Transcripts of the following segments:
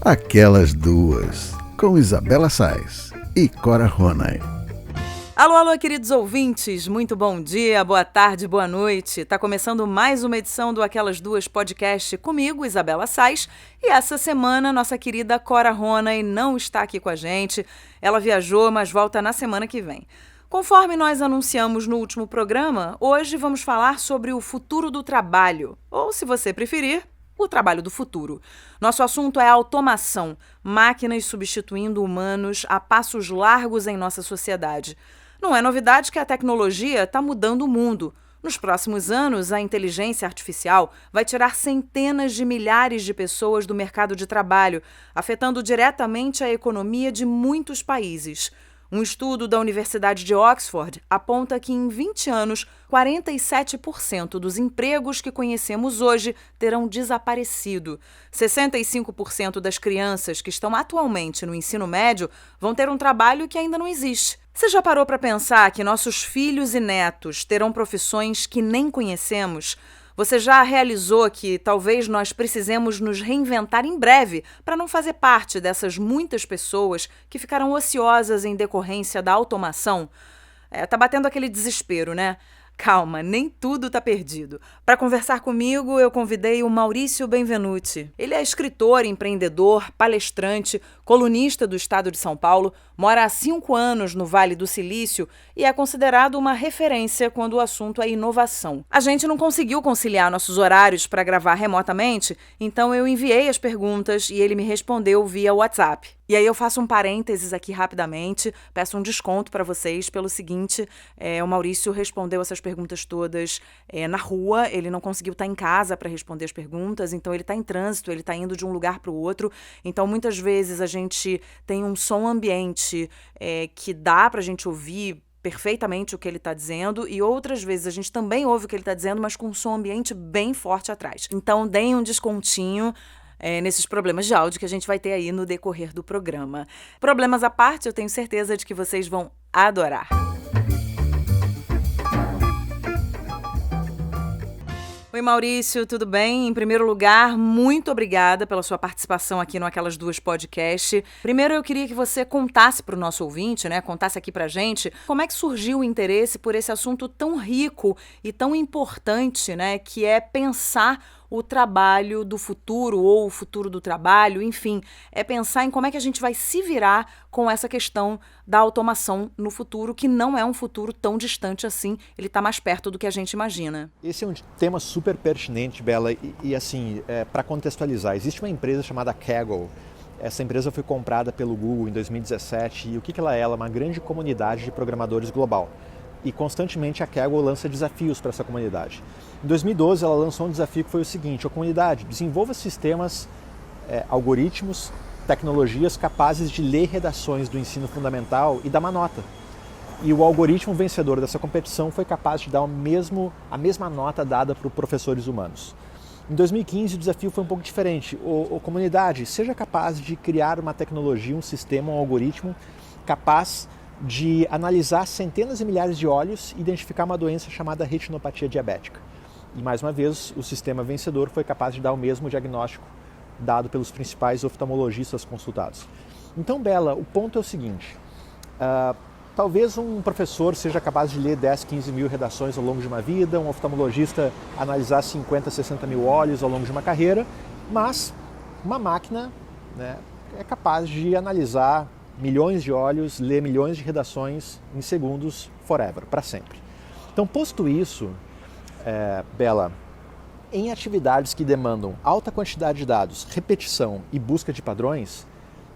Aquelas Duas, com Isabela Sais e Cora Ronay. Alô, alô, queridos ouvintes, muito bom dia, boa tarde, boa noite. Tá começando mais uma edição do Aquelas Duas podcast comigo, Isabela Sais, e essa semana nossa querida Cora Ronay não está aqui com a gente. Ela viajou, mas volta na semana que vem. Conforme nós anunciamos no último programa, hoje vamos falar sobre o futuro do trabalho, ou, se você preferir, o trabalho do futuro. Nosso assunto é automação, máquinas substituindo humanos a passos largos em nossa sociedade. Não é novidade que a tecnologia está mudando o mundo. Nos próximos anos, a inteligência artificial vai tirar centenas de milhares de pessoas do mercado de trabalho, afetando diretamente a economia de muitos países. Um estudo da Universidade de Oxford aponta que em 20 anos, 47% dos empregos que conhecemos hoje terão desaparecido. 65% das crianças que estão atualmente no ensino médio vão ter um trabalho que ainda não existe. Você já parou para pensar que nossos filhos e netos terão profissões que nem conhecemos? Você já realizou que talvez nós precisemos nos reinventar em breve para não fazer parte dessas muitas pessoas que ficaram ociosas em decorrência da automação? Tá batendo aquele desespero, né? Calma, nem tudo está perdido. Para conversar comigo, eu convidei o Maurício Benvenuti. Ele é escritor, empreendedor, palestrante, colunista do estado de São Paulo, mora há 5 anos no Vale do Silício e é considerado uma referência quando o assunto é inovação. A gente não conseguiu conciliar nossos horários para gravar remotamente, então eu enviei as perguntas e ele me respondeu via WhatsApp. E aí eu faço um parênteses aqui rapidamente, peço um desconto para vocês pelo seguinte, o Maurício respondeu essas perguntas todas na rua, ele não conseguiu estar em casa para responder as perguntas, então ele está em trânsito, ele está indo de um lugar para o outro, então muitas vezes a gente tem um som ambiente que dá para a gente ouvir perfeitamente o que ele está dizendo e outras vezes a gente também ouve o que ele está dizendo, mas com um som ambiente bem forte atrás. Então deem um descontinho nesses problemas de áudio que a gente vai ter aí no decorrer do programa. Problemas à parte, eu tenho certeza de que vocês vão adorar. Oi, Maurício, tudo bem? Em primeiro lugar, muito obrigada pela sua participação aqui no Aquelas Duas podcast. Primeiro, eu queria que você contasse para o nosso ouvinte, contasse aqui pra gente, como é que surgiu o interesse por esse assunto tão rico e tão importante, que é pensar o trabalho do futuro ou o futuro do trabalho, enfim, é pensar em como é que a gente vai se virar com essa questão da automação no futuro, que não é um futuro tão distante assim, ele está mais perto do que a gente imagina. Esse é um tema super pertinente, Bela, e assim, para contextualizar, existe uma empresa chamada Kaggle. Essa empresa foi comprada pelo Google em 2017 e o que ela é? Ela é uma grande comunidade de programadores global. E constantemente a Kaggle lança desafios para essa comunidade. Em 2012 ela lançou um desafio que foi o seguinte: a comunidade desenvolva sistemas, algoritmos, tecnologias capazes de ler redações do ensino fundamental e dar uma nota. E o algoritmo vencedor dessa competição foi capaz de dar a mesma nota dada para os professores humanos. Em 2015 o desafio foi um pouco diferente. Comunidade, seja capaz de criar uma tecnologia, um sistema, um algoritmo capaz de analisar centenas e milhares de olhos e identificar uma doença chamada retinopatia diabética. E mais uma vez, o sistema vencedor foi capaz de dar o mesmo diagnóstico dado pelos principais oftalmologistas consultados. Então, Bela, o ponto é o seguinte, talvez um professor seja capaz de ler 10, 15 mil redações ao longo de uma vida, um oftalmologista analisar 50, 60 mil olhos ao longo de uma carreira, mas uma máquina é capaz de analisar milhões de olhos, ler milhões de redações em segundos, forever, para sempre. Então, posto isso, Bela, em atividades que demandam alta quantidade de dados, repetição e busca de padrões,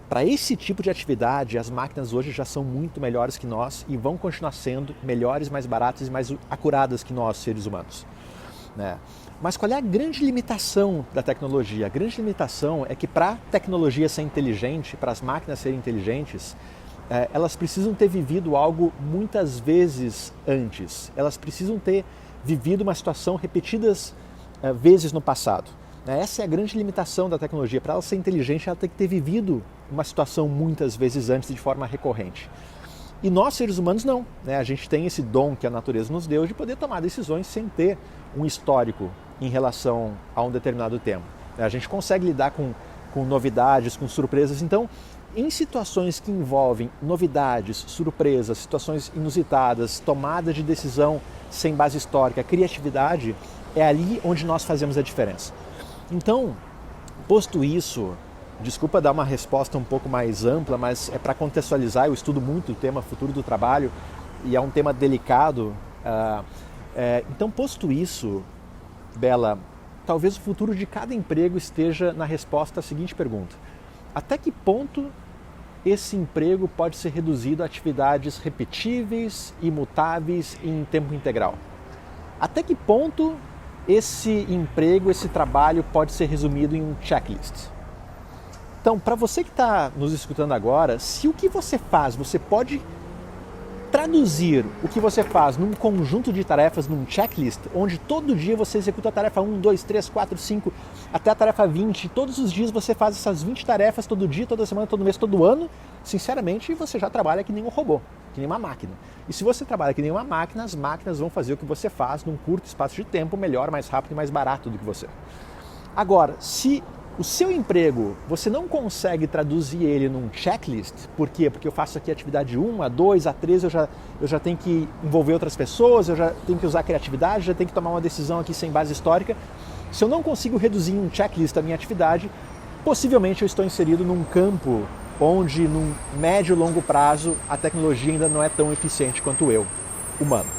para esse tipo de atividade, as máquinas hoje já são muito melhores que nós e vão continuar sendo melhores, mais baratas e mais acuradas que nós, seres humanos. Mas qual é a grande limitação da tecnologia? A grande limitação é que para a tecnologia ser inteligente, para as máquinas serem inteligentes, elas precisam ter vivido algo muitas vezes antes. Elas precisam ter vivido uma situação repetidas vezes no passado. Essa é a grande limitação da tecnologia. Para ela ser inteligente, ela tem que ter vivido uma situação muitas vezes antes de forma recorrente. E nós, seres humanos, não. A gente tem esse dom que a natureza nos deu de poder tomar decisões sem ter um histórico em relação a um determinado tema. A gente consegue lidar com novidades, com surpresas. Então, em situações que envolvem novidades, surpresas, situações inusitadas, tomada de decisão sem base histórica, criatividade, é ali onde nós fazemos a diferença. Então, posto isso, desculpa dar uma resposta um pouco mais ampla, mas é para contextualizar. Eu estudo muito o tema futuro do trabalho e é um tema delicado. Então, posto isso, Bela, talvez o futuro de cada emprego esteja na resposta à seguinte pergunta: até que ponto esse emprego pode ser reduzido a atividades repetíveis, imutáveis e em tempo integral? Até que ponto esse emprego, esse trabalho pode ser resumido em um checklist? Então, para você que está nos escutando agora, se o que você faz, você pode traduzir o que você faz num conjunto de tarefas, num checklist, onde todo dia você executa a tarefa 1, 2, 3, 4, 5, até a tarefa 20, todos os dias você faz essas 20 tarefas todo dia, toda semana, todo mês, todo ano, sinceramente você já trabalha que nem um robô, que nem uma máquina. E se você trabalha que nem uma máquina, as máquinas vão fazer o que você faz num curto espaço de tempo, melhor, mais rápido e mais barato do que você. Agora, se o seu emprego, você não consegue traduzir ele num checklist. Por quê? Porque eu faço aqui atividade 1, a 2, a 3, eu já tenho que envolver outras pessoas, eu já tenho que usar criatividade, já tenho que tomar uma decisão aqui sem base histórica. Se eu não consigo reduzir em um checklist a minha atividade, possivelmente eu estou inserido num campo onde, num médio e longo prazo, a tecnologia ainda não é tão eficiente quanto eu, humano.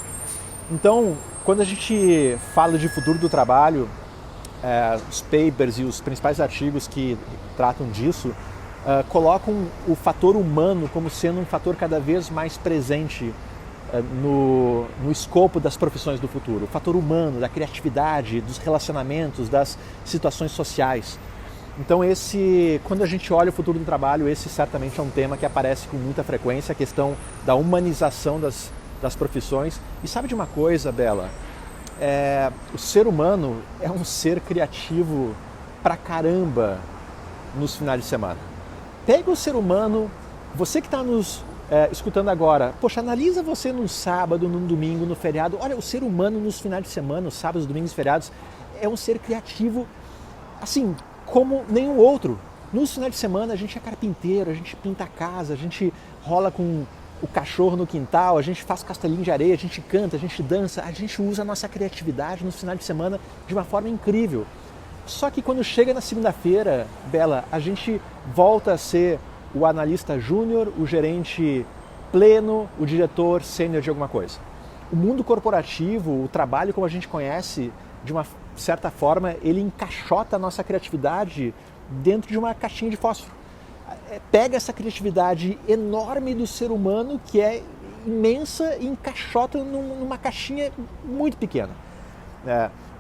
Então, quando a gente fala de futuro do trabalho, os papers e os principais artigos que tratam disso colocam o fator humano como sendo um fator cada vez mais presente no escopo das profissões do futuro. O fator humano, da criatividade, dos relacionamentos, das situações sociais. Então quando a gente olha o futuro do trabalho, esse certamente é um tema que aparece com muita frequência, a questão da humanização das profissões. E sabe de uma coisa, Bela? O ser humano é um ser criativo pra caramba nos finais de semana. Pega o ser humano, você que está nos escutando agora, poxa, analisa você no sábado, no domingo, no feriado. Olha, o ser humano nos finais de semana, nos sábados, domingos e feriados, é um ser criativo, assim, como nenhum outro. Nos finais de semana a gente é carpinteiro, a gente pinta a casa, a gente rola com o cachorro no quintal, a gente faz castelinho de areia, a gente canta, a gente dança, a gente usa a nossa criatividade no final de semana de uma forma incrível. Só que quando chega na segunda-feira, Bela, a gente volta a ser o analista júnior, o gerente pleno, o diretor sênior de alguma coisa. O mundo corporativo, o trabalho como a gente conhece, de uma certa forma, ele encaixota a nossa criatividade dentro de uma caixinha de fósforo. Pega essa criatividade enorme do ser humano, que é imensa, e encaixota numa caixinha muito pequena.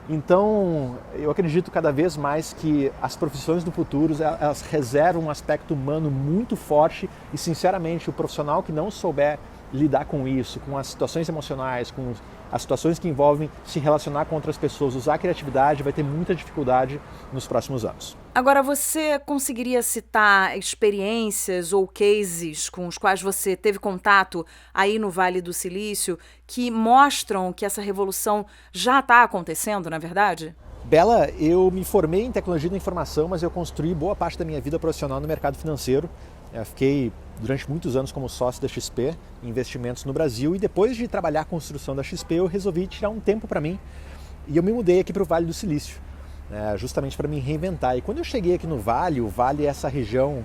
Então, eu acredito cada vez mais que as profissões do futuro, elas reservam um aspecto humano muito forte e, sinceramente, o profissional que não souber lidar com isso, com as situações emocionais, com as situações que envolvem se relacionar com outras pessoas, usar a criatividade, vai ter muita dificuldade nos próximos anos. Agora, você conseguiria citar experiências ou cases com os quais você teve contato aí no Vale do Silício que mostram que essa revolução já está acontecendo, na verdade? Bela, eu me formei em tecnologia da informação, mas eu construí boa parte da minha vida profissional no mercado financeiro. Eu fiquei durante muitos anos como sócio da XP, em investimentos no Brasil, e depois de trabalhar a construção da XP, eu resolvi tirar um tempo para mim e eu me mudei aqui para o Vale do Silício, justamente para me reinventar. E quando eu cheguei aqui no Vale, o Vale é essa região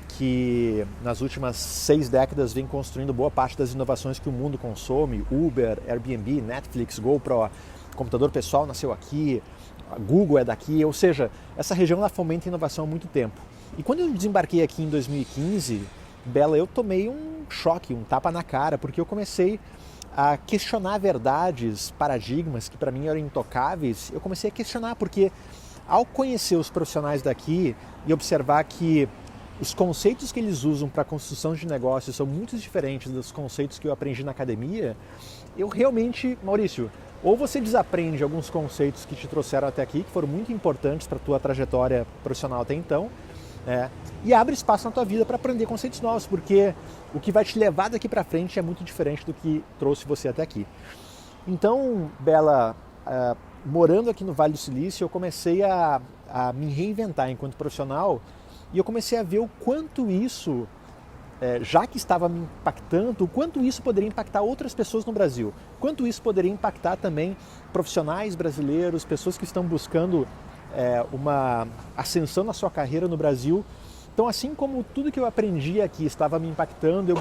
que nas últimas 6 décadas vem construindo boa parte das inovações que o mundo consome. Uber, Airbnb, Netflix, GoPro, computador pessoal nasceu aqui, a Google é daqui, ou seja, essa região ela fomenta inovação há muito tempo. E quando eu desembarquei aqui em 2015, Bela, eu tomei um choque, um tapa na cara, porque eu comecei a questionar verdades, paradigmas que para mim eram intocáveis. Eu comecei a questionar porque, ao conhecer os profissionais daqui e observar que os conceitos que eles usam para a construção de negócios são muito diferentes dos conceitos que eu aprendi na academia, eu realmente, Maurício, ou você desaprende alguns conceitos que te trouxeram até aqui, que foram muito importantes para a tua trajetória profissional até então, e abre espaço na tua vida para aprender conceitos novos, porque o que vai te levar daqui para frente é muito diferente do que trouxe você até aqui. Então, Bela, morando aqui no Vale do Silício, eu comecei a a me reinventar enquanto profissional e eu comecei a ver o quanto isso, já que estava me impactando, o quanto isso poderia impactar outras pessoas no Brasil, quanto isso poderia impactar também profissionais brasileiros, pessoas que estão buscando uma ascensão na sua carreira no Brasil. Então, assim como tudo que eu aprendi aqui estava me impactando,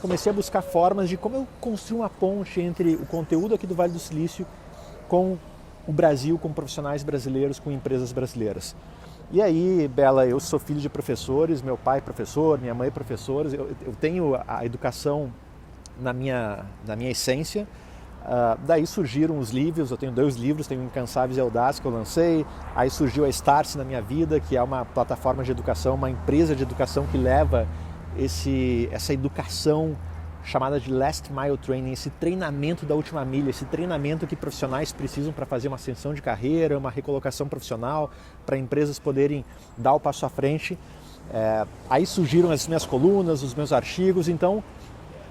comecei a buscar formas de como eu construir uma ponte entre o conteúdo aqui do Vale do Silício com o Brasil, com profissionais brasileiros, com empresas brasileiras. E aí, Bela, eu sou filho de professores, meu pai é professor, minha mãe é professora, eu tenho a educação na minha essência. Daí surgiram os livros, eu tenho 2 livros, tenho Incansáveis e Audazes que eu lancei, aí surgiu a Startse na minha vida, que é uma plataforma de educação, uma empresa de educação que leva essa educação chamada de Last Mile Training, esse treinamento da última milha, esse treinamento que profissionais precisam para fazer uma ascensão de carreira, uma recolocação profissional, para empresas poderem dar o passo à frente. Aí surgiram as minhas colunas, os meus artigos, então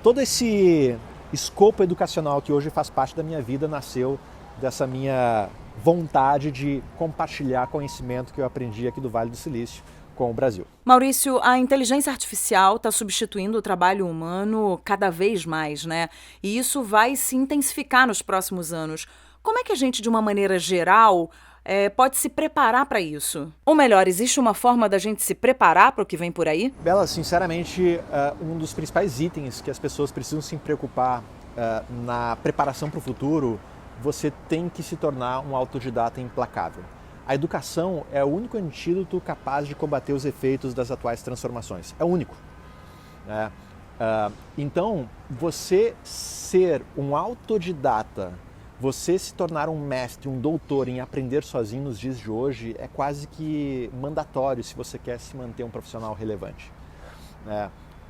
todo esse escopo educacional que hoje faz parte da minha vida nasceu dessa minha vontade de compartilhar conhecimento que eu aprendi aqui do Vale do Silício com o Brasil. Maurício, a inteligência artificial está substituindo o trabalho humano cada vez mais, né? E isso vai se intensificar nos próximos anos. Como é que a gente, de uma maneira geral, pode se preparar para isso? Ou melhor, existe uma forma da gente se preparar para o que vem por aí? Bela, sinceramente, um dos principais itens que as pessoas precisam se preocupar na preparação para o futuro, você tem que se tornar um autodidata implacável. A educação é o único antídoto capaz de combater os efeitos das atuais transformações. É o único. Então, você ser um autodidata, você se tornar um mestre, um doutor em aprender sozinho nos dias de hoje é quase que mandatório se você quer se manter um profissional relevante.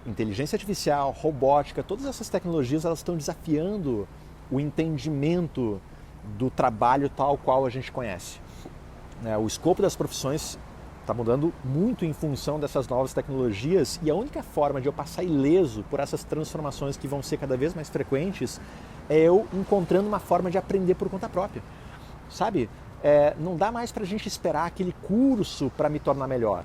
Inteligência artificial, robótica, todas essas tecnologias elas estão desafiando o entendimento do trabalho tal qual a gente conhece. O escopo das profissões está mudando muito em função dessas novas tecnologias e a única forma de eu passar ileso por essas transformações que vão ser cada vez mais frequentes é eu encontrando uma forma de aprender por conta própria, sabe? Não dá mais para a gente esperar aquele curso para me tornar melhor,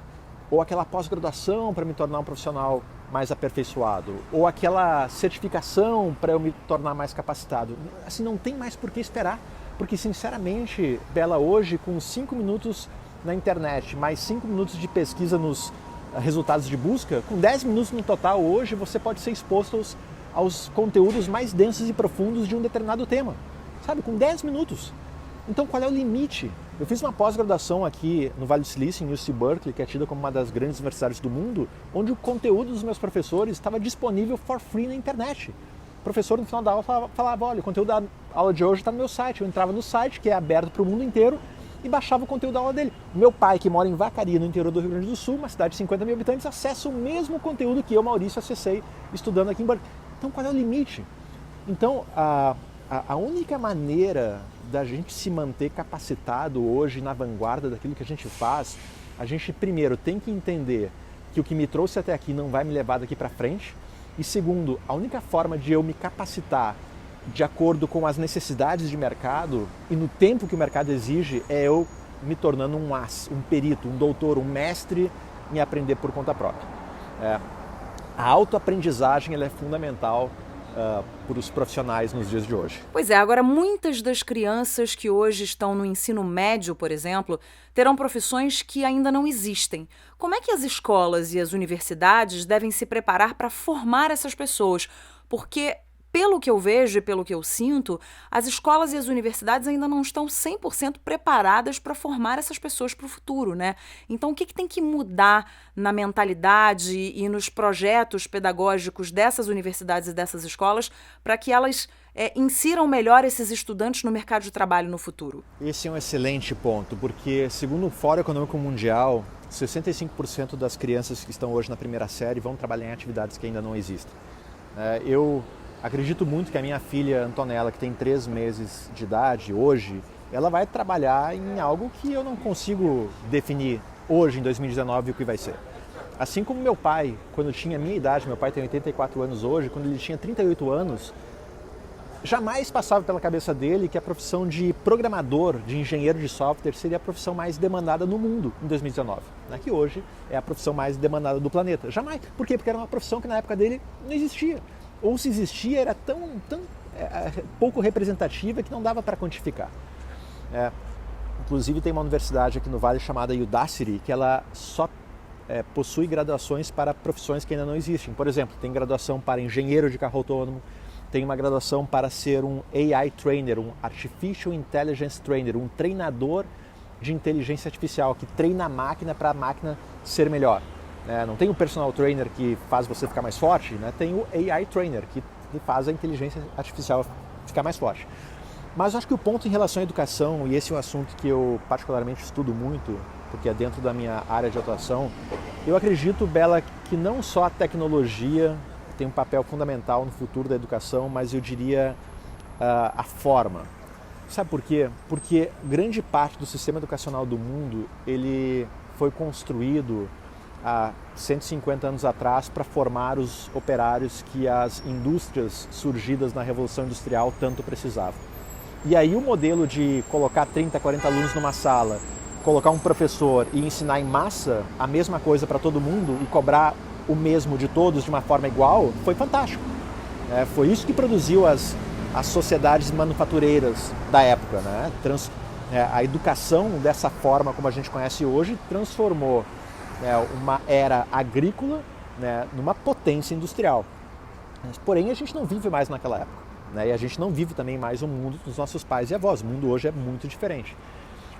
ou aquela pós-graduação para me tornar um profissional mais aperfeiçoado, ou aquela certificação para eu me tornar mais capacitado. Assim, não tem mais por que esperar, porque sinceramente, Bela, hoje com 5 minutos na internet, mais 5 minutos de pesquisa nos resultados de busca, com 10 minutos no total hoje você pode ser exposto aos conteúdos mais densos e profundos de um determinado tema, sabe? Com 10 minutos. Então, qual é o limite? Eu fiz uma pós-graduação aqui no Vale do Silício, em UC Berkeley, que é tida como uma das grandes universidades do mundo, onde o conteúdo dos meus professores estava disponível for free na internet. O professor, no final da aula, falava, olha, o conteúdo da aula de hoje está no meu site. Eu entrava no site, que é aberto para o mundo inteiro, e baixava o conteúdo da aula dele. O meu pai, que mora em Vacaria, no interior do Rio Grande do Sul, uma cidade de 50 mil habitantes, acessa o mesmo conteúdo que eu, Maurício, acessei estudando aqui em Berkeley. Então, qual é o limite? Então, a única maneira da gente se manter capacitado hoje na vanguarda daquilo que a gente faz, a gente primeiro tem que entender que o que me trouxe até aqui não vai me levar daqui para frente, e segundo, a única forma de eu me capacitar de acordo com as necessidades de mercado e no tempo que o mercado exige é eu me tornando um perito, um doutor, um mestre em aprender por conta própria. A autoaprendizagem ela é fundamental para os profissionais nos dias de hoje. Pois é, agora muitas das crianças que hoje estão no ensino médio, por exemplo, terão profissões que ainda não existem. Como é que as escolas e as universidades devem se preparar para formar essas pessoas? Porque, pelo que eu vejo e pelo que eu sinto, as escolas e as universidades ainda não estão 100% preparadas para formar essas pessoas para o futuro, né? Então, o que tem que mudar na mentalidade e nos projetos pedagógicos dessas universidades e dessas escolas para que elas insiram melhor esses estudantes no mercado de trabalho no futuro? Esse é um excelente ponto, porque, segundo o Fórum Econômico Mundial, 65% das crianças que estão hoje na primeira série vão trabalhar em atividades que ainda não existem. Eu acredito muito que a minha filha Antonella, que tem 3 meses de idade hoje, ela vai trabalhar em algo que eu não consigo definir hoje, em 2019, o que vai ser. Assim como meu pai, quando tinha a minha idade, meu pai tem 84 anos hoje, quando ele tinha 38 anos, jamais passava pela cabeça dele que a profissão de programador, de engenheiro de software, seria a profissão mais demandada no mundo em 2019, né? Que hoje é a profissão mais demandada do planeta. Jamais. Por quê? Porque era uma profissão que na época dele não existia. Ou se existia, era tão pouco representativa que não dava para quantificar. Inclusive tem uma universidade aqui no Vale chamada Udacity, que ela só possui graduações para profissões que ainda não existem. Por exemplo, tem graduação para engenheiro de carro autônomo, tem uma graduação para ser um AI Trainer, um Artificial Intelligence Trainer, um treinador de inteligência artificial que treina a máquina para a máquina ser melhor. Não tem o personal trainer que faz você ficar mais forte, né? Tem o AI Trainer que faz a inteligência artificial ficar mais forte. Mas eu acho que o ponto em relação à educação, e esse é um assunto que eu particularmente estudo muito, porque é dentro da minha área de atuação, eu acredito, Bela, que não só a tecnologia tem um papel fundamental no futuro da educação, mas eu diria a forma. Sabe por quê? Porque grande parte do sistema educacional do mundo, ele foi construído há 150 anos atrás para formar os operários que as indústrias surgidas na Revolução Industrial tanto precisavam. E aí o modelo de colocar 30, 40 alunos numa sala, colocar um professor e ensinar em massa a mesma coisa para todo mundo e cobrar o mesmo de todos de uma forma igual, foi fantástico. Foi isso que produziu as sociedades manufatureiras da época, né? A educação dessa forma como a gente conhece hoje transformou uma era agrícola, né, numa potência industrial. Porém, a gente não vive mais naquela época, né? E a gente não vive também mais o mundo dos nossos pais e avós. O mundo hoje é muito diferente.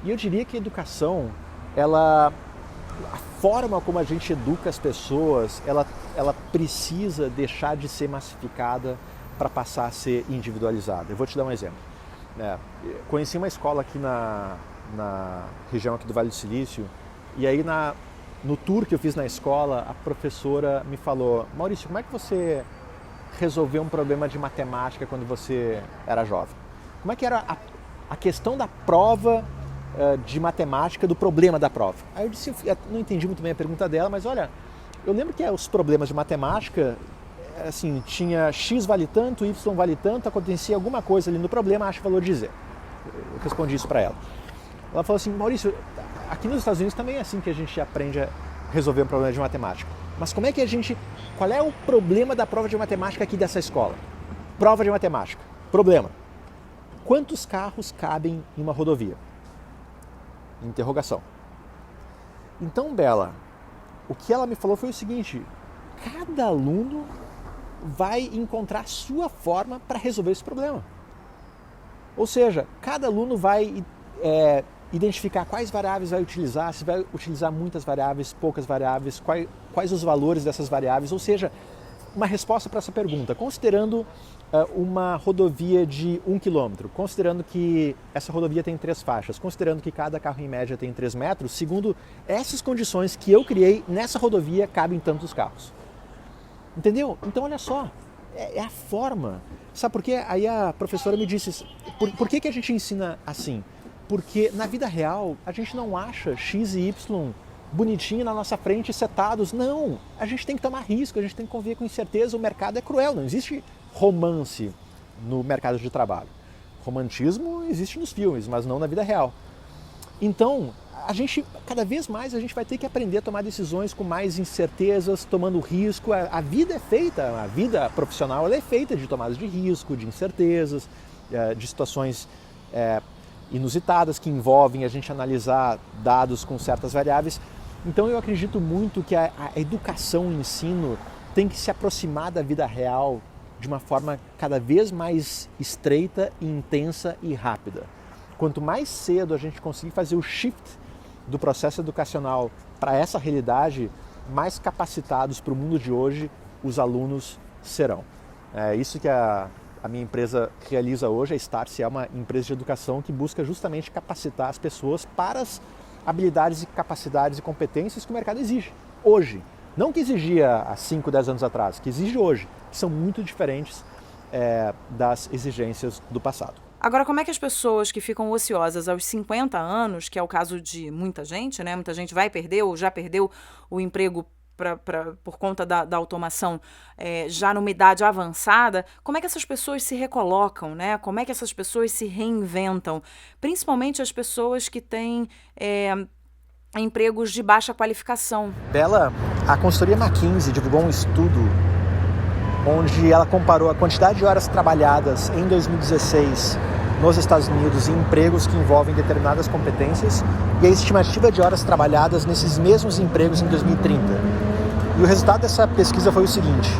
E eu diria que a educação, a forma como a gente educa as pessoas, ela precisa deixar de ser massificada para passar a ser individualizada. Eu vou te dar um exemplo. Conheci uma escola aqui na região aqui do Vale do Silício, e aí no tour que eu fiz na escola, a professora me falou: Maurício, como é que você resolveu um problema de matemática quando você era jovem? Como é que era a questão da prova de matemática, do problema da prova? Aí eu disse, eu não entendi muito bem a pergunta dela, mas olha, eu lembro que os problemas de matemática, assim, tinha X vale tanto, Y vale tanto, acontecia alguma coisa ali no problema, acho valor de Z. Eu respondi isso para ela. Ela falou assim: Maurício, aqui nos Estados Unidos também é assim que a gente aprende a resolver um problema de matemática. Mas como é que qual é o problema da prova de matemática aqui dessa escola? Prova de matemática. Problema: quantos carros cabem em uma rodovia? Interrogação. Então, Bela, o que ela me falou foi o seguinte: cada aluno vai encontrar a sua forma para resolver esse problema. Ou seja, cada aluno vai identificar quais variáveis vai utilizar, se vai utilizar muitas variáveis, poucas variáveis, quais os valores dessas variáveis. Ou seja, uma resposta para essa pergunta, considerando uma rodovia de 1 km, considerando que essa rodovia tem 3 faixas, considerando que cada carro em média tem 3 metros, segundo essas condições que eu criei, nessa rodovia cabem tantos carros. Entendeu? Então olha só, é a forma. Sabe por quê? Aí a professora me disse, por que a gente ensina assim? Porque na vida real a gente não acha X e Y bonitinho na nossa frente, setados. Não, a gente tem que tomar risco, a gente tem que conviver com incerteza, o mercado é cruel, não existe romance no mercado de trabalho. Romantismo existe nos filmes, mas não na vida real. Então, cada vez mais a gente vai ter que aprender a tomar decisões com mais incertezas, tomando risco. A vida é feita, a vida profissional ela é feita de tomadas de risco, de incertezas, de situações inusitadas que envolvem a gente analisar dados com certas variáveis. Então eu acredito muito que a educação, o ensino tem que se aproximar da vida real de uma forma cada vez mais estreita, intensa e rápida. Quanto mais cedo a gente conseguir fazer o shift do processo educacional para essa realidade, mais capacitados para o mundo de hoje os alunos serão. É isso que a minha empresa realiza hoje. A Startse é uma empresa de educação que busca justamente capacitar as pessoas para as habilidades e capacidades e competências que o mercado exige hoje. Não que exigia há 5, 10 anos atrás, que exige hoje, que são muito diferentes das exigências do passado. Agora, como é que as pessoas que ficam ociosas aos 50 anos, que é o caso de muita gente, né? Muita gente vai perder ou já perdeu o emprego por conta da automação já numa idade avançada, como é que essas pessoas se recolocam, né? Como é que essas pessoas se reinventam? Principalmente as pessoas que têm empregos de baixa qualificação. Bela, a consultoria McKinsey divulgou um estudo onde ela comparou a quantidade de horas trabalhadas em 2016 nos Estados Unidos em empregos que envolvem determinadas competências e a estimativa de horas trabalhadas nesses mesmos empregos em 2030. E o resultado dessa pesquisa foi o seguinte: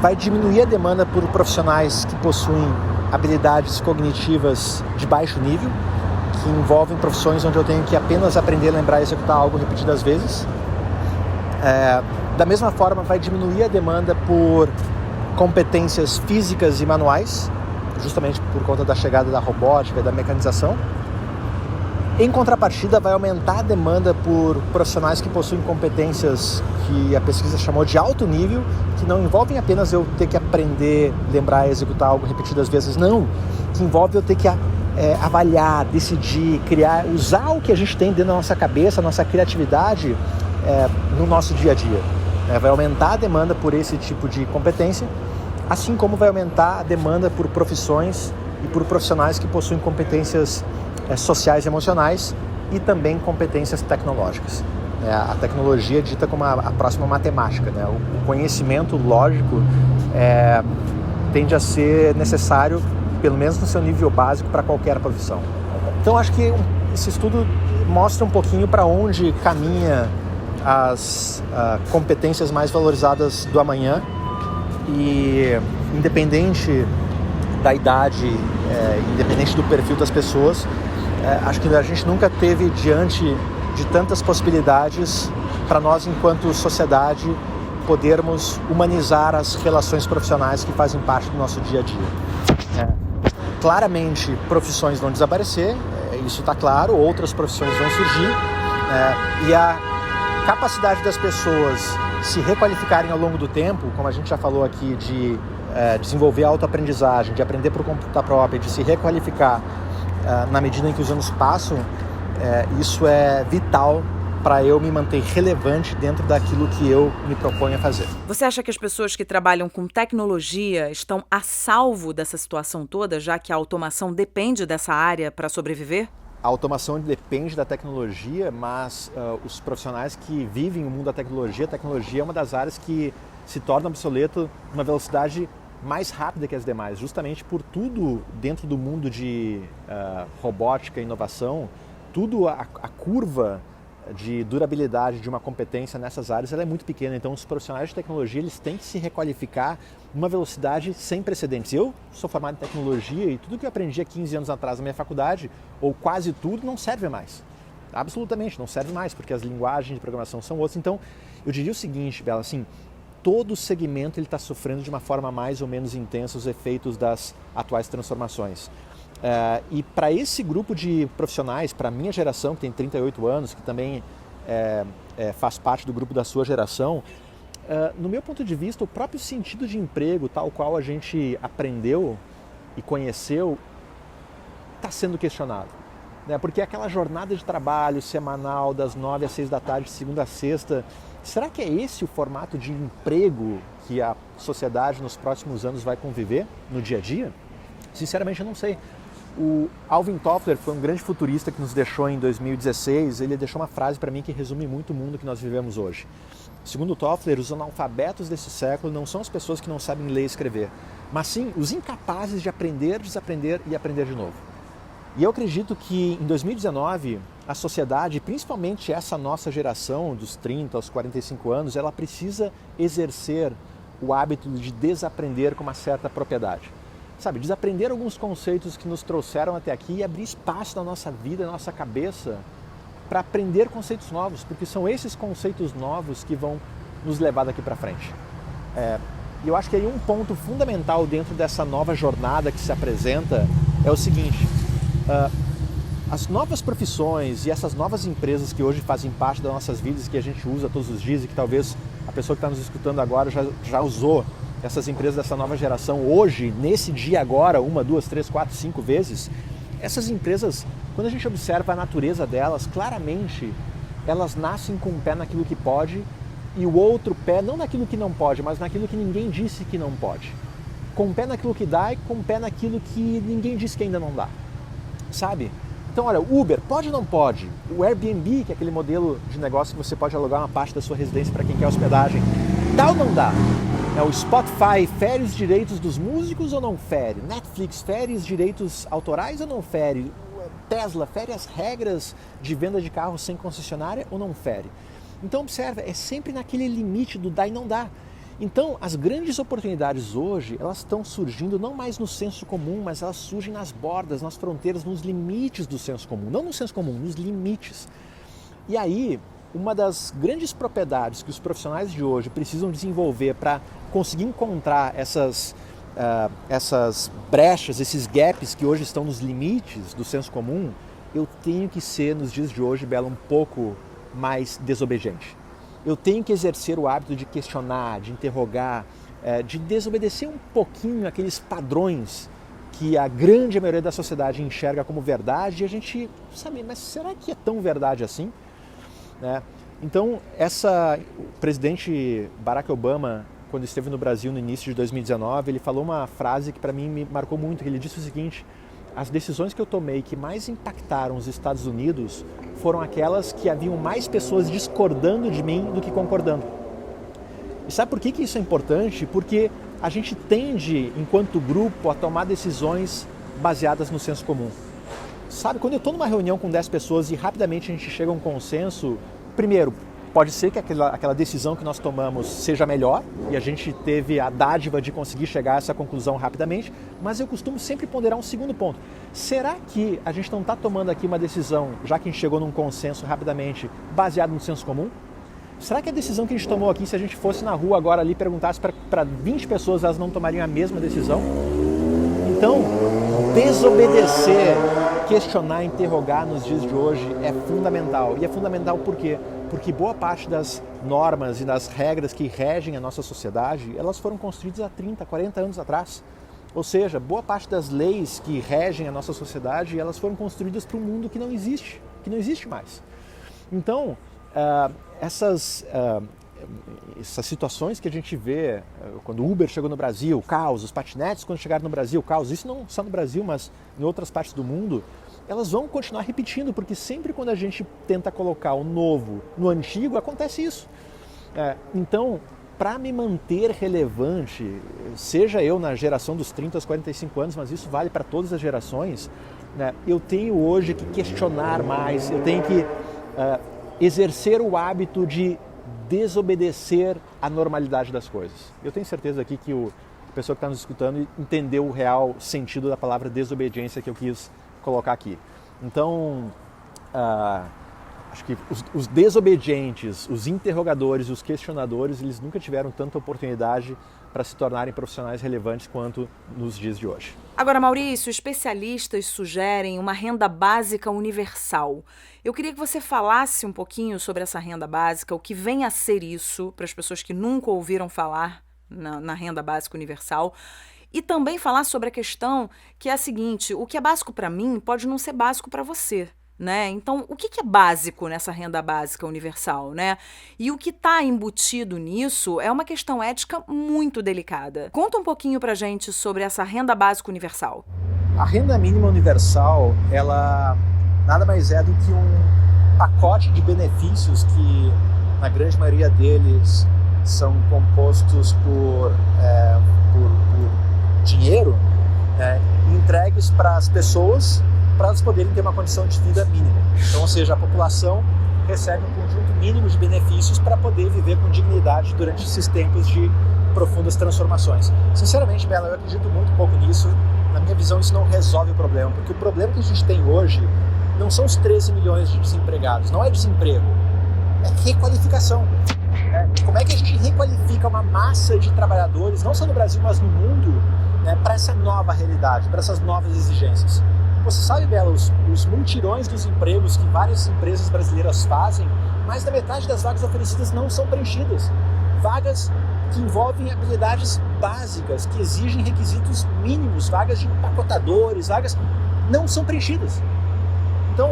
vai diminuir a demanda por profissionais que possuem habilidades cognitivas de baixo nível, que envolvem profissões onde eu tenho que apenas aprender, lembrar e executar algo repetidas vezes. Da mesma forma, vai diminuir a demanda por competências físicas e manuais, justamente por conta da chegada da robótica e da mecanização. Em contrapartida, vai aumentar a demanda por profissionais que possuem competências que a pesquisa chamou de alto nível, que não envolvem apenas eu ter que aprender, lembrar e executar algo repetidas vezes, não, que envolve eu ter que avaliar, decidir, criar, usar o que a gente tem dentro da nossa cabeça, a nossa criatividade no nosso dia a dia. Vai aumentar a demanda por esse tipo de competência, assim como vai aumentar a demanda por profissões e por profissionais que possuem competências sociais e emocionais e também competências tecnológicas. A tecnologia é dita como a próxima matemática, né? O conhecimento lógico tende a ser necessário, pelo menos no seu nível básico, para qualquer profissão. Então, acho que esse estudo mostra um pouquinho para onde caminha as competências mais valorizadas do amanhã e, independente da idade, independente do perfil das pessoas, acho que a gente nunca teve diante de tantas possibilidades para nós, enquanto sociedade, podermos humanizar as relações profissionais que fazem parte do nosso dia a dia. Claramente, profissões vão desaparecer, isso está claro, outras profissões vão surgir, e a capacidade das pessoas se requalificarem ao longo do tempo, como a gente já falou aqui, de desenvolver a autoaprendizagem, de aprender por conta própria, de se requalificar na medida em que os anos passam, isso é vital para eu me manter relevante dentro daquilo que eu me proponho a fazer. Você acha que as pessoas que trabalham com tecnologia estão a salvo dessa situação toda, já que a automação depende dessa área para sobreviver? A automação depende da tecnologia, mas os profissionais que vivem o mundo da tecnologia, a tecnologia é uma das áreas que se torna obsoleto numa velocidade mais rápida que as demais, justamente por tudo dentro do mundo de robótica e inovação, tudo a curva de durabilidade de uma competência nessas áreas ela é muito pequena, então os profissionais de tecnologia eles têm que se requalificar numa velocidade sem precedentes. Eu sou formado em tecnologia e tudo que eu aprendi há 15 anos atrás na minha faculdade, ou quase tudo, não serve mais. Absolutamente, não serve mais, porque as linguagens de programação são outras. Então, eu diria o seguinte, Bela, assim, todo segmento está sofrendo de uma forma mais ou menos intensa os efeitos das atuais transformações. E para esse grupo de profissionais, para a minha geração, que tem 38 anos, que também faz parte do grupo da sua geração, no meu ponto de vista, o próprio sentido de emprego, tal qual a gente aprendeu e conheceu, está sendo questionado. Porque aquela jornada de trabalho semanal das 9 às 6 da tarde, de segunda a sexta, será que é esse o formato de emprego que a sociedade nos próximos anos vai conviver no dia a dia? Sinceramente, eu não sei. O Alvin Toffler foi um grande futurista que nos deixou em 2016. Ele deixou uma frase para mim que resume muito o mundo que nós vivemos hoje. Segundo Toffler, os analfabetos desse século não são as pessoas que não sabem ler e escrever, mas sim os incapazes de aprender, desaprender e aprender de novo. E eu acredito que em 2019, a sociedade, principalmente essa nossa geração dos 30 aos 45 anos, ela precisa exercer o hábito de desaprender com uma certa propriedade. Sabe, desaprender alguns conceitos que nos trouxeram até aqui e abrir espaço na nossa vida, na nossa cabeça, para aprender conceitos novos, porque são esses conceitos novos que vão nos levar daqui para frente. E eu acho que aí um ponto fundamental dentro dessa nova jornada que se apresenta é o seguinte: as novas profissões e essas novas empresas que hoje fazem parte das nossas vidas e que a gente usa todos os dias e que talvez a pessoa que está nos escutando agora já usou essas empresas dessa nova geração hoje, nesse dia agora, 1, 2, 3, 4, 5 vezes, essas empresas, quando a gente observa a natureza delas, claramente elas nascem com o pé naquilo que pode e o outro pé não naquilo que não pode, mas naquilo que ninguém disse que não pode. Com o pé naquilo que dá e com o pé naquilo que ninguém disse que ainda não dá, sabe? Então, olha, o Uber pode ou não pode? O Airbnb, que é aquele modelo de negócio que você pode alugar uma parte da sua residência para quem quer hospedagem, dá ou não dá? O Spotify fere os direitos dos músicos ou não fere? Netflix fere os direitos autorais ou não fere? Tesla fere as regras de venda de carros sem concessionária ou não fere? Então, observa, é sempre naquele limite do dá e não dá. Então, as grandes oportunidades hoje, elas estão surgindo não mais no senso comum, mas elas surgem nas bordas, nas fronteiras, nos limites do senso comum. Não no senso comum, nos limites. E aí, uma das grandes propriedades que os profissionais de hoje precisam desenvolver para conseguir encontrar essas brechas, esses gaps que hoje estão nos limites do senso comum, eu tenho que ser, nos dias de hoje, Bela, um pouco mais desobediente. Eu tenho que exercer o hábito de questionar, de interrogar, de desobedecer um pouquinho aqueles padrões que a grande maioria da sociedade enxerga como verdade e a gente sabe, mas será que é tão verdade assim? Então, o presidente Barack Obama, quando esteve no Brasil no início de 2019, ele falou uma frase que para mim me marcou muito, que ele disse o seguinte: as decisões que eu tomei que mais impactaram os Estados Unidos foram aquelas que haviam mais pessoas discordando de mim do que concordando. E sabe por que isso é importante? Porque a gente tende, enquanto grupo, a tomar decisões baseadas no senso comum. Sabe, quando eu estou numa reunião com 10 pessoas e rapidamente a gente chega a um consenso, primeiro, pode ser que aquela decisão que nós tomamos seja melhor e a gente teve a dádiva de conseguir chegar a essa conclusão rapidamente, mas eu costumo sempre ponderar um segundo ponto. Será que a gente não está tomando aqui uma decisão, já que a gente chegou num consenso rapidamente, baseado no senso comum? Será que a decisão que a gente tomou aqui, se a gente fosse na rua agora ali e perguntasse para 20 pessoas, elas não tomariam a mesma decisão? Então, desobedecer, questionar, interrogar nos dias de hoje é fundamental. E é fundamental por quê? Porque boa parte das normas e das regras que regem a nossa sociedade, elas foram construídas há 30, 40 anos atrás. Ou seja, boa parte das leis que regem a nossa sociedade, elas foram construídas para um mundo que não existe mais. Então, essas situações que a gente vê, quando o Uber chegou no Brasil, caos, os patinetes quando chegaram no Brasil, caos, isso não só no Brasil, mas em outras partes do mundo, elas vão continuar repetindo, porque sempre quando a gente tenta colocar o novo no antigo, acontece isso. Então, para me manter relevante, seja eu na geração dos 30 aos 45 anos, mas isso vale para todas as gerações, eu tenho hoje que questionar mais, eu tenho que exercer o hábito de desobedecer à normalidade das coisas. Eu tenho certeza aqui que a pessoa que está nos escutando entendeu o real sentido da palavra desobediência que eu quis colocar aqui. Então, acho que os desobedientes, os interrogadores, os questionadores, eles nunca tiveram tanta oportunidade para se tornarem profissionais relevantes quanto nos dias de hoje. Agora, Maurício, especialistas sugerem uma renda básica universal. Eu queria que você falasse um pouquinho sobre essa renda básica, o que vem a ser isso, para as pessoas que nunca ouviram falar na renda básica universal. E também falar sobre a questão que é a seguinte: o que é básico para mim pode não ser básico para você, né? Então, o que é básico nessa renda básica universal, né? E o que está embutido nisso é uma questão ética muito delicada. Conta um pouquinho pra gente sobre essa renda básica universal. A renda mínima universal, ela nada mais é do que um pacote de benefícios que, na grande maioria deles, são compostos por dinheiro, entregues para as pessoas para elas poderem ter uma condição de vida mínima. Então, ou seja, a população recebe um conjunto mínimo de benefícios para poder viver com dignidade durante esses tempos de profundas transformações. Sinceramente, Bela, eu acredito muito pouco nisso. Na minha visão, isso não resolve o problema, porque o problema que a gente tem hoje não são os 13 milhões de desempregados, não é desemprego, é requalificação. Como é que a gente requalifica uma massa de trabalhadores, não só no Brasil, mas no mundo, para essa nova realidade, para essas novas exigências? Você sabe, Bela, os multirões dos empregos que várias empresas brasileiras fazem, mais da metade das vagas oferecidas não são preenchidas. Vagas que envolvem habilidades básicas, que exigem requisitos mínimos, vagas de empacotadores, vagas não são preenchidas. Então,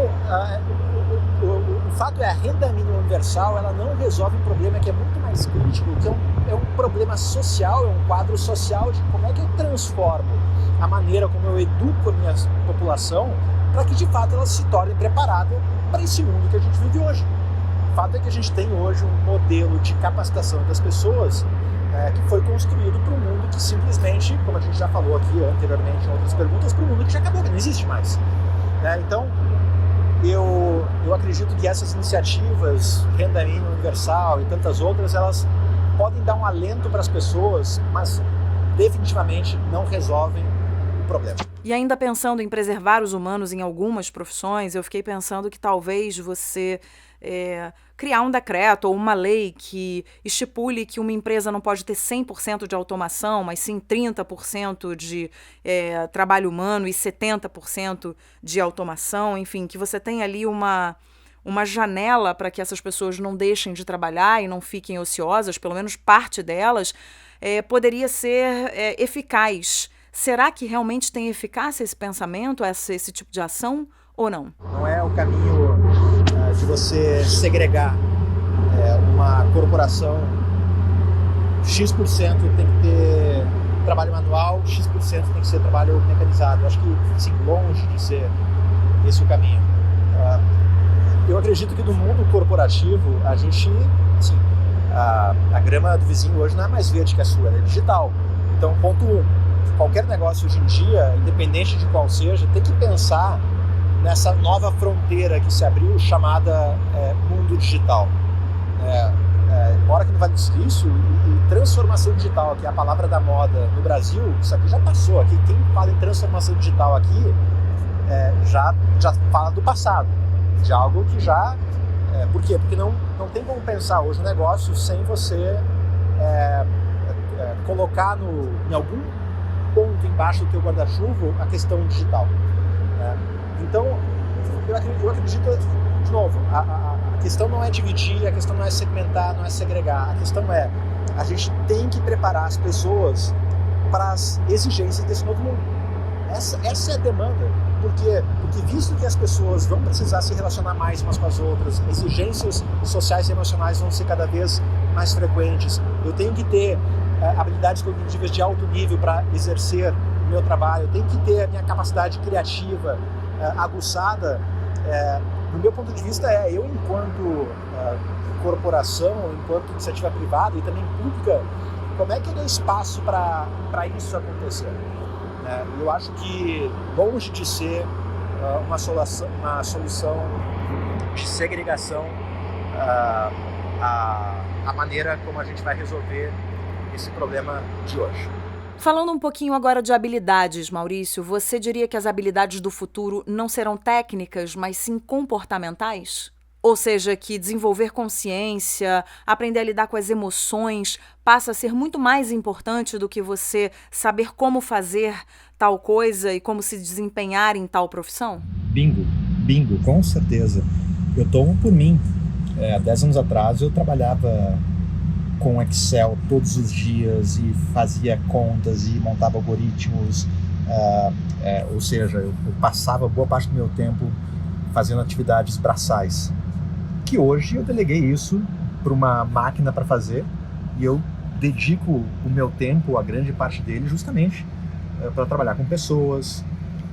o fato é, a renda mínima universal, ela não resolve um problema que é muito mais crítico, que é um problema social, é um quadro social de como é que eu transformo a maneira como eu educo a minha população para que de fato ela se torne preparada para esse mundo que a gente vive hoje. O fato é que a gente tem hoje um modelo de capacitação das pessoas que foi construído para um mundo que simplesmente, como a gente já falou aqui anteriormente em outras perguntas, para um mundo que já acabou, que não existe mais. Então, eu acredito que essas iniciativas, renda mínima universal e tantas outras, elas podem dar um alento para as pessoas, mas definitivamente não resolvem o problema. E ainda pensando em preservar os humanos em algumas profissões, eu fiquei pensando que talvez você criar um decreto ou uma lei que estipule que uma empresa não pode ter 100% de automação, mas sim 30% de trabalho humano e 70% de automação, enfim, que você tenha ali uma janela para que essas pessoas não deixem de trabalhar e não fiquem ociosas, pelo menos parte delas, poderia ser eficaz. Será que realmente tem eficácia esse pensamento, esse tipo de ação, ou não? Não é o caminho de você segregar uma corporação. X% tem que ter trabalho manual, X% tem que ser trabalho mecanizado. Acho que, assim, longe de ser esse o caminho. Eu acredito que no mundo corporativo, a gente, assim, a grama do vizinho hoje não é mais verde que a sua, ela é digital. Então, ponto 1. Qualquer negócio hoje em dia, independente de qual seja, tem que pensar nessa nova fronteira que se abriu, chamada mundo digital. Mora aqui no Vale do Silício e transformação digital, que é a palavra da moda no Brasil, isso aqui já passou. Aqui, quem fala em transformação digital aqui já fala do passado, de algo que já... por quê? Porque não tem como pensar hoje um negócio sem você colocar em algum ponto embaixo do teu guarda-chuva a questão digital. Então, eu acredito, de novo, a questão não é dividir, a questão não é segmentar, não é segregar. A questão é, a gente tem que preparar as pessoas para as exigências desse novo mundo. Essa é a demanda. Por quê? Porque visto que as pessoas vão precisar se relacionar mais umas com as outras, exigências sociais e emocionais vão ser cada vez mais frequentes, eu tenho que ter habilidades cognitivas de alto nível para exercer o meu trabalho, eu tenho que ter a minha capacidade criativa aguçada. No meu ponto de vista, eu enquanto corporação, enquanto iniciativa privada e também pública, como é que eu dou espaço para isso acontecer? Eu acho que, longe de ser uma solução de segregação, a maneira como a gente vai resolver esse problema de hoje. Falando um pouquinho agora de habilidades, Maurício, você diria que as habilidades do futuro não serão técnicas, mas sim comportamentais? Ou seja, que desenvolver consciência, aprender a lidar com as emoções, passa a ser muito mais importante do que você saber como fazer tal coisa e como se desempenhar em tal profissão? Bingo, com certeza. Eu tomo por mim. Há 10 anos atrás eu trabalhava com Excel todos os dias e fazia contas e montava algoritmos, ou seja, eu passava boa parte do meu tempo fazendo atividades braçais, que hoje eu deleguei isso para uma máquina para fazer e eu dedico o meu tempo, a grande parte dele, justamente para trabalhar com pessoas,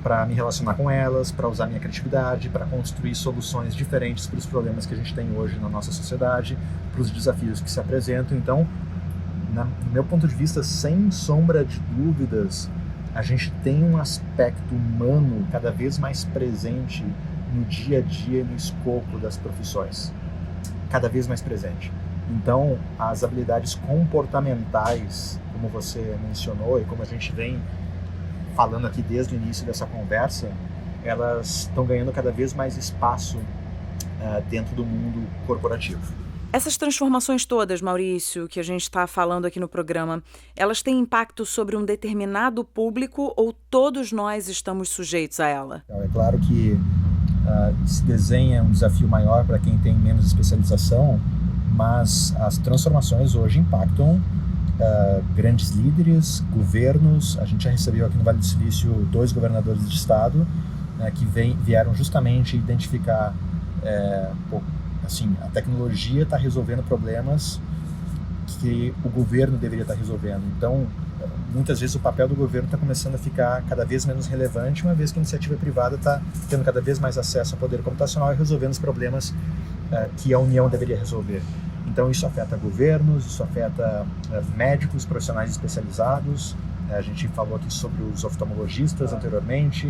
para me relacionar com elas, para usar minha criatividade, para construir soluções diferentes para os problemas que a gente tem hoje na nossa sociedade, para os desafios que se apresentam. Então, do meu ponto de vista, sem sombra de dúvidas, a gente tem um aspecto humano cada vez mais presente no dia a dia e no escopo das profissões, cada vez mais presente. Então, as habilidades comportamentais, como você mencionou e como a gente vem falando aqui desde o início dessa conversa, elas estão ganhando cada vez mais espaço dentro do mundo corporativo. Essas transformações todas, Maurício, que a gente está falando aqui no programa, elas têm impacto sobre um determinado público ou todos nós estamos sujeitos a ela? É claro que se desenha um desafio maior para quem tem menos especialização, mas as transformações hoje impactam grandes líderes, governos. A gente já recebeu aqui no Vale do Silício 2 governadores de estado que vieram justamente identificar assim, a tecnologia está resolvendo problemas que o governo deveria estar resolvendo. Então, muitas vezes o papel do governo está começando a ficar cada vez menos relevante, uma vez que a iniciativa privada está tendo cada vez mais acesso ao poder computacional e resolvendo os problemas que a União deveria resolver. Então, isso afeta governos, isso afeta médicos, profissionais especializados. A gente falou aqui sobre os oftalmologistas anteriormente.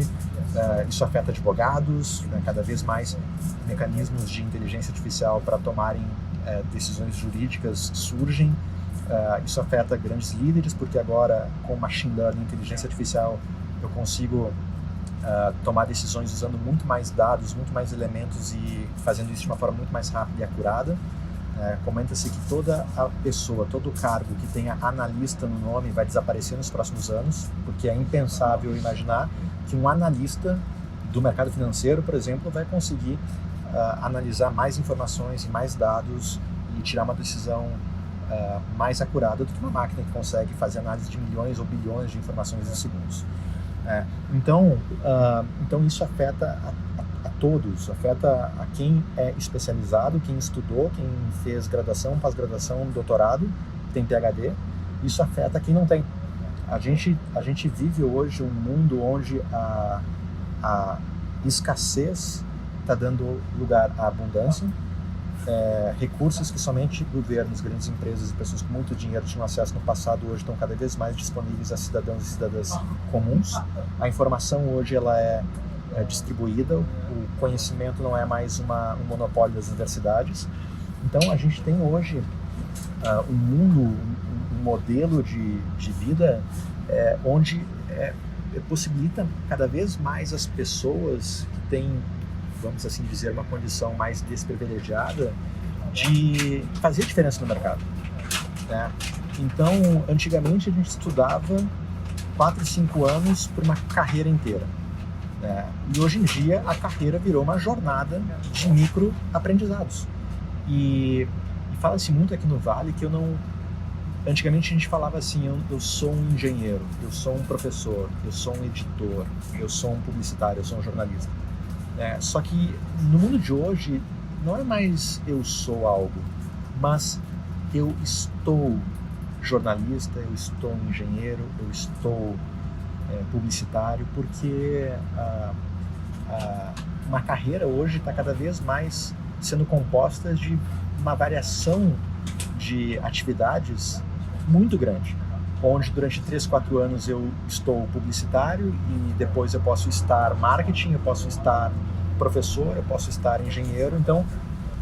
Isso afeta advogados, né? Cada vez mais mecanismos de inteligência artificial para tomarem decisões jurídicas surgem. Isso afeta grandes líderes, porque agora com machine learning, inteligência artificial, eu consigo tomar decisões usando muito mais dados, muito mais elementos e fazendo isso de uma forma muito mais rápida e acurada. Comenta-se que toda a pessoa, todo cargo que tenha analista no nome vai desaparecer nos próximos anos, porque é impensável imaginar que um analista do mercado financeiro, por exemplo, vai conseguir analisar mais informações e mais dados e tirar uma decisão mais acurada do que uma máquina que consegue fazer análise de milhões ou bilhões de informações em segundos. Então isso afeta a todos, afeta a quem é especializado, quem estudou, quem fez graduação, pós-graduação, doutorado, tem PhD. Isso afeta quem não tem. A gente vive hoje um mundo onde a escassez está dando lugar à abundância. Recursos que somente governos, grandes empresas e pessoas com muito dinheiro tinham acesso no passado hoje estão cada vez mais disponíveis a cidadãos e cidadãs comuns. A informação hoje ela é distribuída, o conhecimento não é mais um monopólio das universidades. Então a gente tem hoje um mundo, um modelo de vida onde possibilita cada vez mais as pessoas que têm, vamos assim dizer, uma condição mais desprivilegiada de fazer diferença no mercado, né? Então, antigamente a gente estudava 4, 5 anos por uma carreira inteira, né? E hoje em dia a carreira virou uma jornada de micro aprendizados. E fala-se muito aqui no Vale que antigamente a gente falava assim, eu sou um engenheiro, eu sou um professor, eu sou um editor, eu sou um publicitário, eu sou um jornalista. Só que no mundo de hoje não é mais eu sou algo, mas eu estou jornalista, eu estou engenheiro, eu estou publicitário, porque uma carreira hoje está cada vez mais sendo composta de uma variação de atividades muito grande, onde durante 3, 4 anos eu estou publicitário e depois eu posso estar marketing, eu posso estar professor, eu posso estar engenheiro. Então,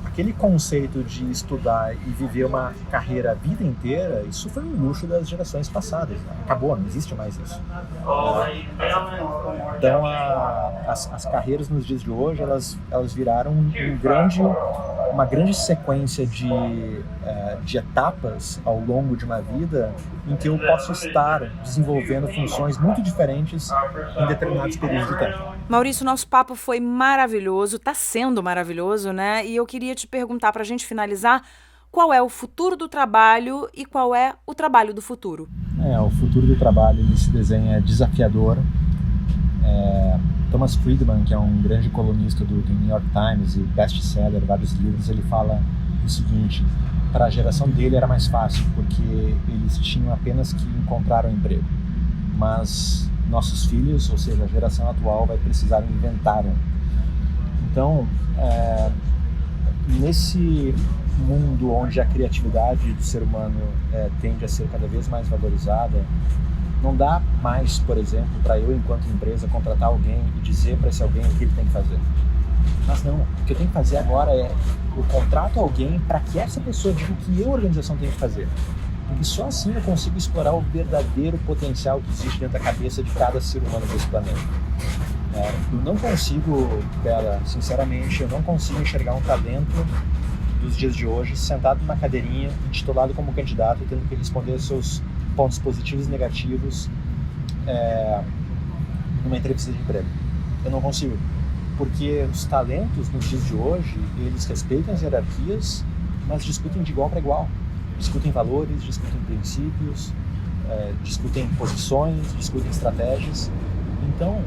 aquele conceito de estudar e viver uma carreira a vida inteira, isso foi um luxo das gerações passadas. Acabou, não existe mais isso. Então, as carreiras nos dias de hoje, elas viraram uma grande sequência de etapas ao longo de uma vida em que eu posso estar desenvolvendo funções muito diferentes em determinados períodos de tempo. Maurício, nosso papo foi maravilhoso, está sendo maravilhoso, né? E eu queria te perguntar, para a gente finalizar, qual é o futuro do trabalho e qual é o trabalho do futuro? O futuro do trabalho ele se desenha desafiador. Thomas Friedman, que é um grande colunista do New York Times e best-seller, vários livros, ele fala o seguinte: para a geração dele era mais fácil, porque eles tinham apenas que encontrar um emprego. Mas nossos filhos, ou seja, a geração atual, vai precisar inventar um. Então, nesse mundo onde a criatividade do ser humano tende a ser cada vez mais valorizada, não dá mais, por exemplo, para eu, enquanto empresa, contratar alguém e dizer para esse alguém o que ele tem que fazer. Mas não, o que eu tenho que fazer agora é eu contrato alguém para que essa pessoa diga o que eu, organização, tenho que fazer. Porque só assim eu consigo explorar o verdadeiro potencial que existe dentro da cabeça de cada ser humano desse planeta. Eu não consigo, Bela, sinceramente, eu não consigo enxergar um talento dos dias de hoje sentado numa cadeirinha, intitulado como candidato, tendo que responder aos seus pontos positivos e negativos numa entrevista de emprego. Eu não consigo, porque os talentos nos dias de hoje, eles respeitam as hierarquias, mas discutem de igual para igual. Discutem valores, discutem princípios, discutem posições, discutem estratégias. Então,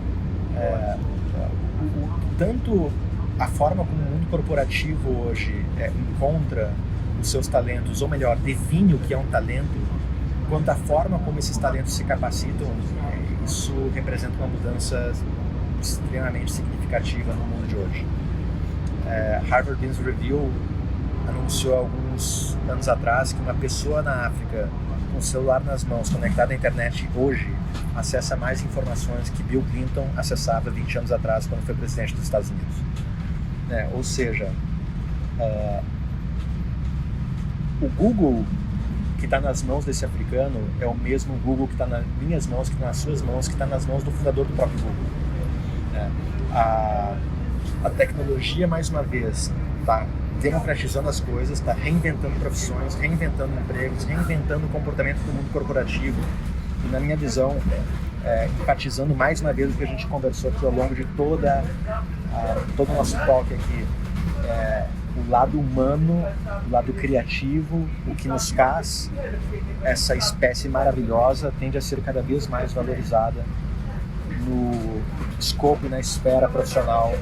tanto a forma como o mundo corporativo hoje encontra os seus talentos, ou melhor, define o que é um talento, quanto à forma como esses talentos se capacitam, isso representa uma mudança extremamente significativa no mundo de hoje. Harvard Business Review anunciou alguns anos atrás que uma pessoa na África com o celular nas mãos, conectada à internet hoje, acessa mais informações que Bill Clinton acessava 20 anos atrás quando foi presidente dos Estados Unidos. Ou seja, o Google que está nas mãos desse africano é o mesmo Google que está nas minhas mãos, que está nas suas mãos, que está nas mãos do fundador do próprio Google. A tecnologia, mais uma vez, está democratizando as coisas, está reinventando profissões, reinventando empregos, reinventando o comportamento do mundo corporativo e, na minha visão, enfatizando mais uma vez o que a gente conversou aqui ao longo de todo o nosso talk aqui, o lado humano, o lado criativo, o que nos faz essa espécie maravilhosa tende a ser cada vez mais valorizada no escopo e na esfera profissional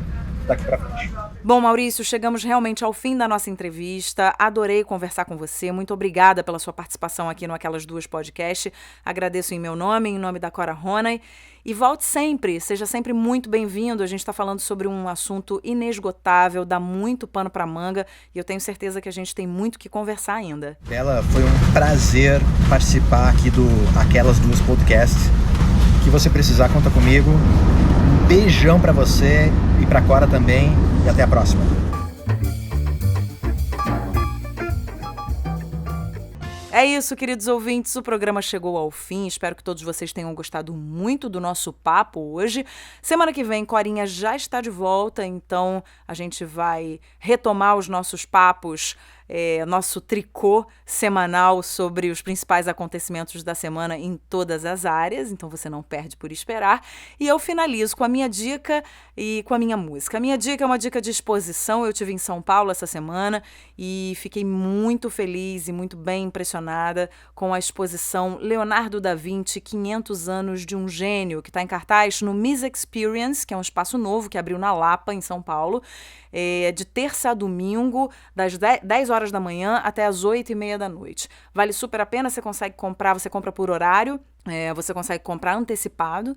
daqui para frente. Bom, Maurício, chegamos realmente ao fim da nossa entrevista. Adorei conversar com você. Muito obrigada pela sua participação aqui no Aquelas Duas Podcast. Agradeço em meu nome, em nome da Cora Ronay. E volte sempre, seja sempre muito bem-vindo. A gente está falando sobre um assunto inesgotável, dá muito pano para manga e eu tenho certeza que a gente tem muito que conversar ainda. Bela, foi um prazer participar aqui do Aquelas Duas Podcasts. Que você precisar, conta comigo. Um beijão para você e para Cora também e até a próxima. É isso, queridos ouvintes, o programa chegou ao fim, espero que todos vocês tenham gostado muito do nosso papo hoje. Semana que vem, Corinha já está de volta, então a gente vai retomar os nossos papos, nosso tricô semanal sobre os principais acontecimentos da semana em todas as áreas, então você não perde por esperar. E eu finalizo com a minha dica e com a minha música. A minha dica é uma dica de exposição, eu estive em São Paulo essa semana e fiquei muito feliz e muito bem impressionada com a exposição Leonardo da Vinci, 500 anos de um gênio, que está em cartaz no Miss Experience, que é um espaço novo que abriu na Lapa, em São Paulo, de terça a domingo, das 10 horas da manhã até as 8h30 da noite. Vale super a pena, você consegue comprar, você compra por horário, você consegue comprar antecipado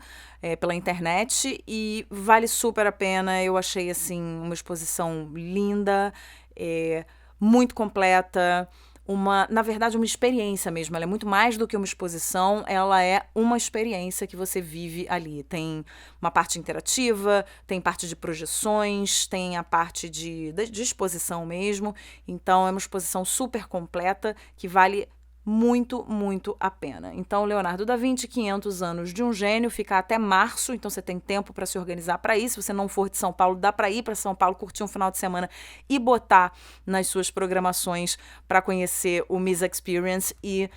pela internet e vale super a pena. Eu achei assim uma exposição linda, muito completa, na verdade, uma experiência mesmo. Ela é muito mais do que uma exposição, ela é uma experiência que você vive ali. Tem uma parte interativa, tem parte de projeções, tem a parte de exposição mesmo. Então, é uma exposição super completa que vale muito, muito a pena. Então, Leonardo da Vinci, 500 anos de um gênio, fica até março, então você tem tempo para se organizar para ir. Se você não for de São Paulo, dá para ir para São Paulo, curtir um final de semana e botar nas suas programações para conhecer o Miss Experience e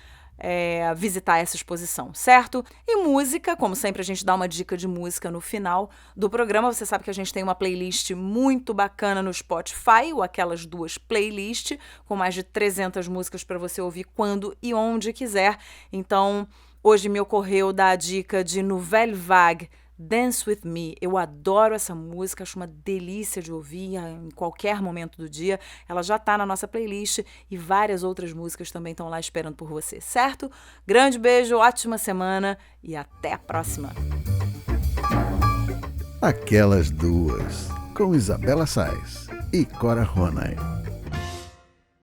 visitar essa exposição, certo? E música, como sempre a gente dá uma dica de música no final do programa. Você sabe que a gente tem uma playlist muito bacana no Spotify, ou Aquelas Duas Playlist, com mais de 300 músicas para você ouvir quando e onde quiser. Então, hoje me ocorreu dar a dica de Nouvelle Vague, Dance With Me. Eu adoro essa música, acho uma delícia de ouvir em qualquer momento do dia. Ela já está na nossa playlist e várias outras músicas também estão lá esperando por você, certo? Grande beijo, ótima semana e até a próxima. Aquelas Duas, com Isabela Sais e Cora Ronay.